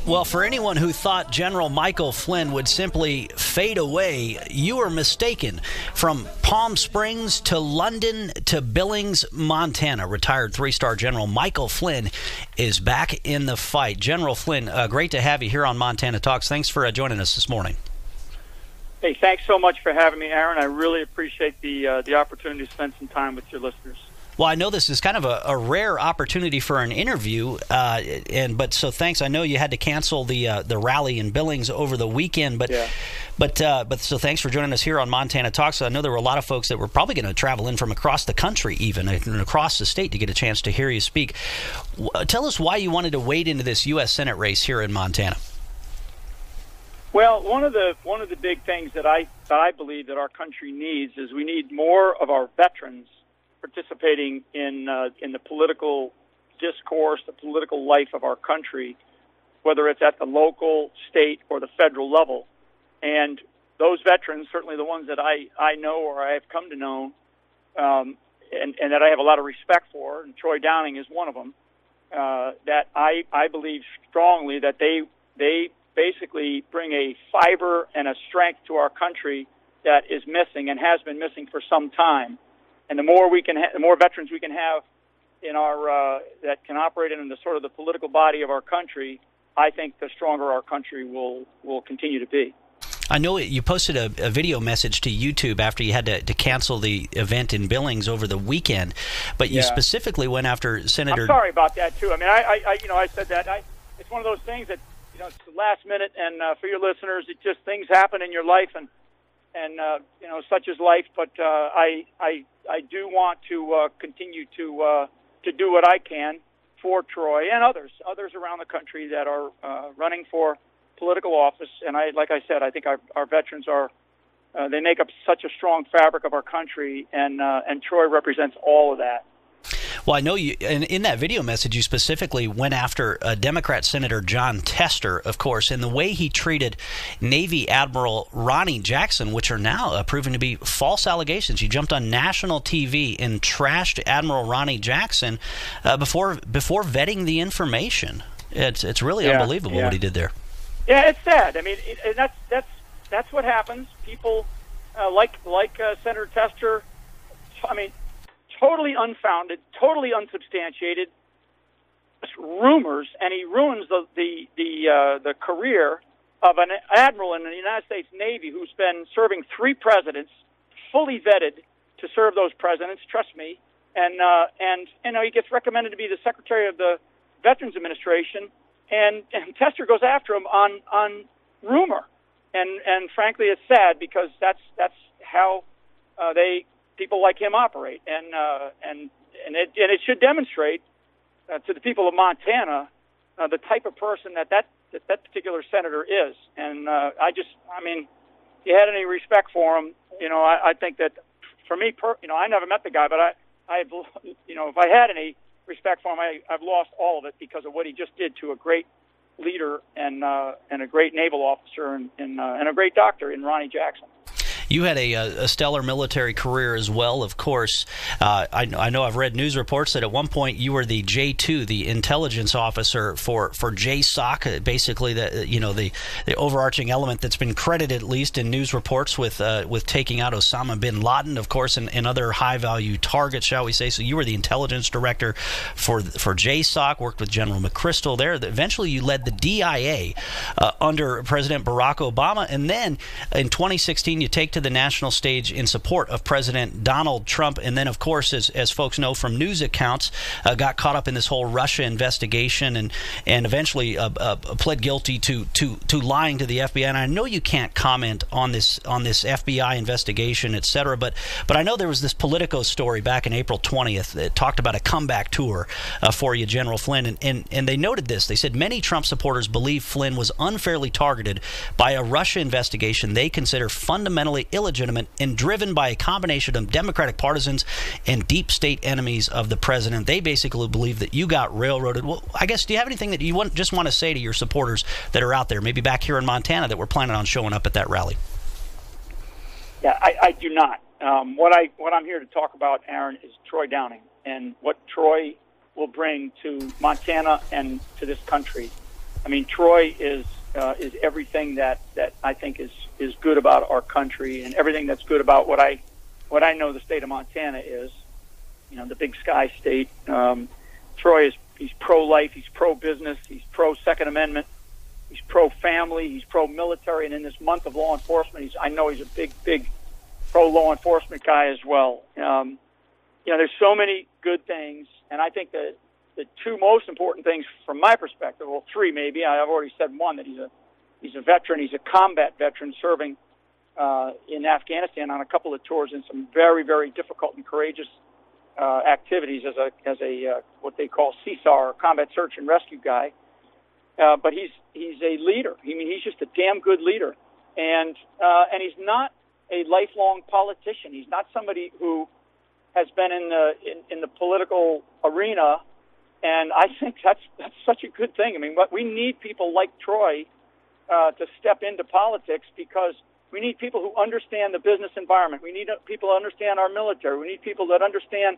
Well, for anyone who thought General Michael Flynn would simply fade away, you were mistaken. From Palm Springs to London to Billings, Montana, retired three-star General Michael Flynn is back in the fight. General Flynn, great to have you here on Montana Talks. Thanks for joining us this morning. Hey, thanks so much for having me, Aaron. I really appreciate the opportunity to spend some time with your listeners. Well, I know this is kind of a rare opportunity for an interview, but thanks. I know you had to cancel the rally in Billings over the weekend, but so thanks for joining us here on Montana Talks. I know there were a lot of folks that were probably going to travel in from across the country, even and across the state, to get a chance to hear you speak. Tell us why you wanted to wade into this U.S. Senate race here in Montana. Well, one of the big things that I believe that our country needs is we need more of our veterans participating in the political discourse, the political life of our country, whether it's at the local, state, or the federal level. And those veterans, certainly the ones that I know or I have come to know, and that I have a lot of respect for, and Troy Downing is one of them, that I believe strongly that they basically bring a fiber and a strength to our country that is missing and has been missing for some time. And the more the more veterans we can have in our that can operate in the sort of the political body of our country, I think the stronger our country will continue to be. I know you posted a video message to YouTube after you had to cancel the event in Billings over the weekend, but you specifically went after Senator. I'm sorry about that too. I mean, I said that. It's one of those things that it's the last minute, and for your listeners, it just things happen in your life, and such is life. But I do want to continue to do what I can for Troy and others around the country that are running for political office. And like I said, I think our veterans they make up such a strong fabric of our country, and Troy represents all of that. Well, I know you, in that video message, you specifically went after Democrat Senator Jon Tester, of course, and the way he treated Navy Admiral Ronnie Jackson, which are now proven to be false allegations. You jumped on national TV and trashed Admiral Ronnie Jackson before vetting the information. It's really unbelievable what he did there. Yeah, it's sad. I mean, that's what happens. People like Senator Tester. I mean, totally unfounded, totally unsubstantiated, just rumors, and he ruins the career of an admiral in the United States Navy who's been serving 3 presidents, fully vetted to serve those presidents. Trust me, and he gets recommended to be the Secretary of the Veterans Administration, and Tester goes after him on rumor, and frankly, it's sad because that's how people like him operate, and it should demonstrate to the people of Montana the type of person that particular senator is. And I mean, if you had any respect for him, I think that for me, I never met the guy, but if I had any respect for him, I've lost all of it because of what he just did to a great leader and a great naval officer and a great doctor in Ronnie Jackson. You had a stellar military career as well, of course. I know I've read news reports that at one point you were the J2, the intelligence officer for JSOC, basically the overarching element that's been credited, at least in news reports, with taking out Osama bin Laden, of course, and other high-value targets, shall we say. So you were the intelligence director for JSOC, worked with General McChrystal there. Eventually you led the DIA under President Barack Obama, and then in 2016 you take to the national stage in support of President Donald Trump, and then, of course, as folks know from news accounts, got caught up in this whole Russia investigation and eventually pled guilty to lying to the FBI. And I know you can't comment on this FBI investigation, etc. But I know there was this Politico story back in April 20th that talked about a comeback tour for you, General Flynn, and they noted this. They said many Trump supporters believe Flynn was unfairly targeted by a Russia investigation they consider fundamentally illegitimate and driven by a combination of Democratic partisans and deep state enemies of the president. They basically believe that you got railroaded. Well, I guess, do you have anything that you just want to say to your supporters that are out there, maybe back here in Montana, that were planning on showing up at that rally? Yeah, I do not. What I'm here to talk about, Aaron, is Troy Downing and what Troy will bring to Montana and to this country. I mean, Troy is everything that I think is good about our country, and everything that's good about what I know the state of Montana is. You know, the Big Sky state. Troy he's pro-life, he's pro-business, he's pro-Second Amendment, he's pro-family, he's pro-military, and in this month of law enforcement, I know he's a big pro-law enforcement guy as well. You know, there's so many good things, and I think that the two most important things from my perspective, well, three maybe. I've already said one, that he's a veteran. He's a combat veteran serving in Afghanistan on a couple of tours in some very, very difficult and courageous activities as a what they call CSAR, combat search and rescue guy. But he's a leader. I mean, he's just a damn good leader, and he's not a lifelong politician. He's not somebody who has been in the political arena. And I think that's such a good thing. I mean, we need people like Troy to step into politics, because we need people who understand the business environment. We need people who understand our military. We need people that understand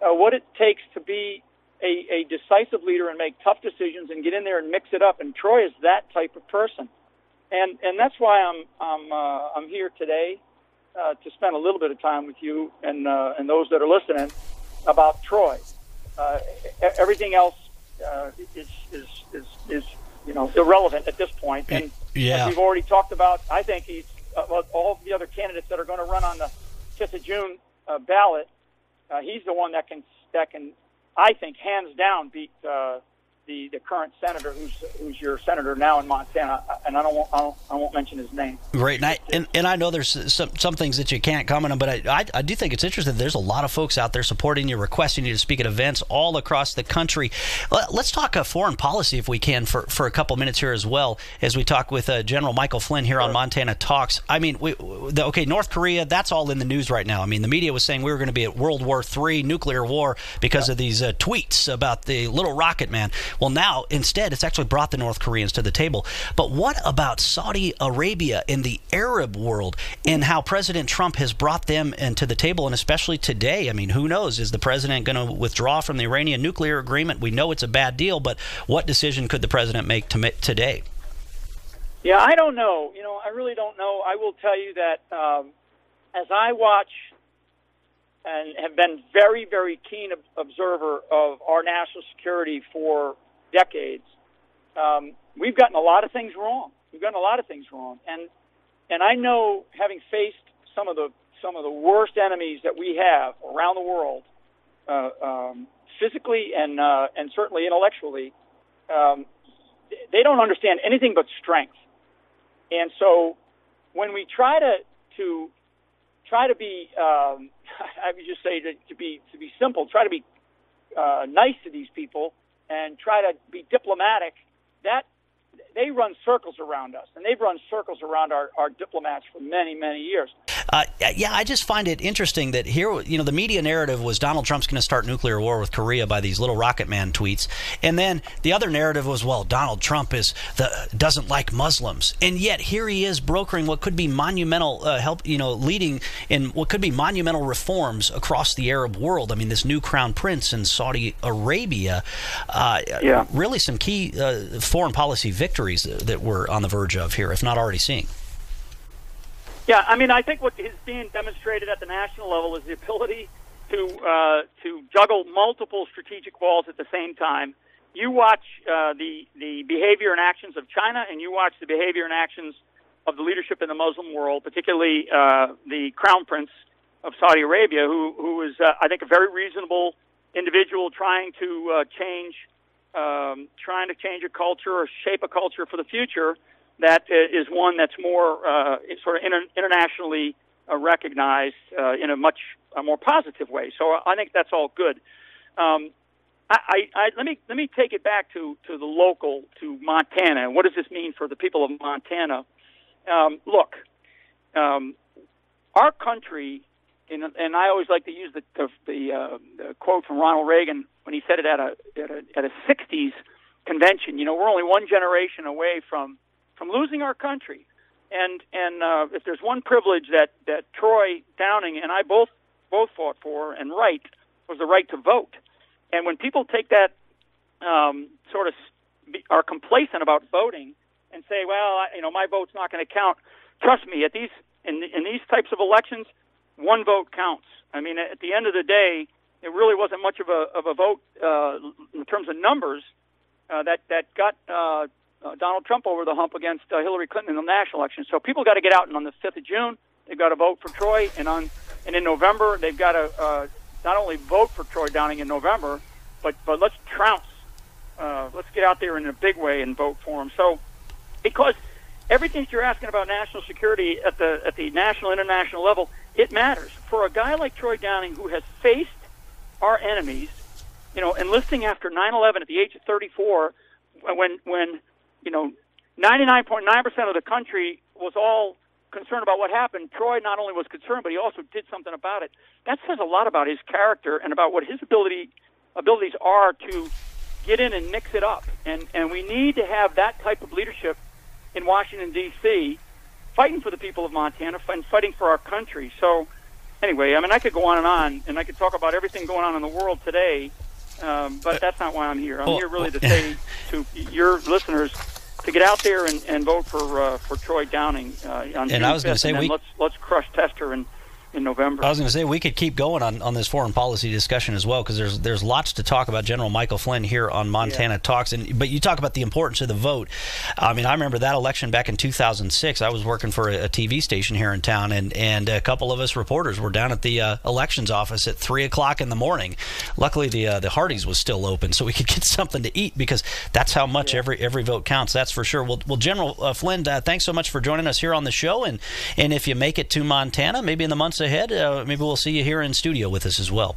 what it takes to be a decisive leader and make tough decisions and get in there and mix it up. And Troy is that type of person. And that's why I'm here today to spend a little bit of time with you and those that are listening about Troy. Everything else is irrelevant at this point. And as we've already talked about, I think he's all the other candidates that are going to run on the 5th of June ballot. He's the one that can I think hands down beat the current senator who's your senator now in Montana, and I won't mention his name. Right, and I know there's some things that you can't comment on, but I do think it's interesting. There's a lot of folks out there supporting you, requesting you to speak at events all across the country. Let's talk foreign policy if we can for a couple minutes here as well, as we talk with General Michael Flynn here on Montana Talks. I mean, North Korea, that's all in the news right now. I mean, the media was saying we were going to be at World War III, nuclear war, because of these tweets about the little rocket man. Well, now, instead, it's actually brought the North Koreans to the table. But what about Saudi Arabia in the Arab world, and how President Trump has brought them into the table, and especially today? I mean, who knows? Is the president going to withdraw from the Iranian nuclear agreement? We know it's a bad deal, but what decision could the president make today? Yeah, I don't know. I really don't know. I will tell you that as I watch and have been very, very keen observer of our national security for decades, we've gotten a lot of things wrong. And I know, having faced some of the worst enemies that we have around the world, physically and certainly intellectually, they don't understand anything but strength. And so when we try to be, I would just say to be simple, try to be nice to these people and try to be diplomatic, that they run circles around us, and they've run circles around our diplomats for many, many years. Yeah, I just find it interesting that here, the media narrative was Donald Trump's going to start nuclear war with Korea by these little rocket man tweets. And then the other narrative was, well, Donald Trump doesn't like Muslims. And yet here he is brokering what could be monumental leading in what could be monumental reforms across the Arab world. I mean, this new crown prince in Saudi Arabia, really some key foreign policy victories that we're on the verge of here, if not already seeing. Yeah, I mean, I think what is being demonstrated at the national level is the ability to juggle multiple strategic walls at the same time. You watch the behavior and actions of China, and you watch the behavior and actions of the leadership in the Muslim world, particularly the Crown Prince of Saudi Arabia, who is, I think, a very reasonable individual trying to change a culture or shape a culture for the future that is one that's more sort of internationally recognized in a much more positive way. So I think that's all good. Let me take it back to the local, to Montana. What does this mean for the people of Montana? Look, our country, and I always like to use the quote from Ronald Reagan when he said it at a 60s convention. We're only one generation away from losing our country, and if there's one privilege that Troy Downing and I both fought for and was the right to vote. And when people take that sort of are complacent about voting and say, well, my vote's not going to count. Trust me, in these types of elections, one vote counts. I mean, at the end of the day, it really wasn't much of a vote in terms of numbers that got Donald Trump over the hump against Hillary Clinton in the national election. So people got to get out, and on the 5th of June, they've got to vote for Troy, and in November, they've got to not only vote for Troy Downing in November, but let's trounce. Let's get out there in a big way and vote for him. So, because everything you're asking about national security at the national, international level, it matters. For a guy like Troy Downing, who has faced our enemies, enlisting after 9/11 at the age of 34, when 99.9% of the country was all concerned about what happened, Troy not only was concerned, but he also did something about it. That says a lot about his character and about what his abilities are to get in and mix it up. And we need to have that type of leadership in Washington, D.C., fighting for the people of Montana and fighting for our country. So, anyway, I mean, I could go on, and I could talk about everything going on in the world today, but that's not why I'm here. I'm here really to say to your listeners to get out there and vote for Troy Downing on June 5th, and then let's crush Tester in November. I was going to say we could keep going on this foreign policy discussion as well, because there's lots to talk about. General Michael Flynn here on Montana Talks, but you talk about the importance of the vote. I mean, I remember that election back in 2006. I was working for a TV station here in town, and a couple of us reporters were down at the elections office at 3 o'clock in the morning. Luckily, the Hardee's was still open, so we could get something to eat, because that's how much every vote counts. That's for sure. Well, General Flynn, thanks so much for joining us here on the show, and if you make it to Montana, maybe in the months ahead, maybe we'll see you here in studio with us as well.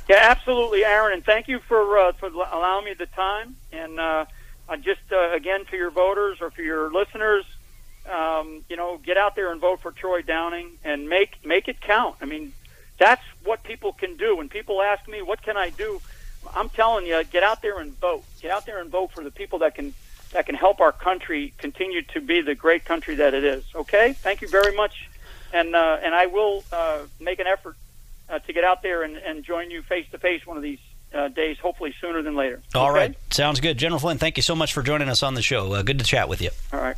Yeah, absolutely, Aaron, and thank you for allowing me the time. And just again, for your voters or for your listeners, get out there and vote for Troy Downing and make it count. I mean, that's what people can do. When people ask me, what can I do? I'm telling you, get out there and vote. Get out there and vote for the people that can help our country continue to be the great country that it is. Okay? Thank you very much. And I will make an effort to get out there and join you face-to-face one of these days, hopefully sooner than later. All right. Sounds good. General Flynn, thank you so much for joining us on the show. Good to chat with you. All right.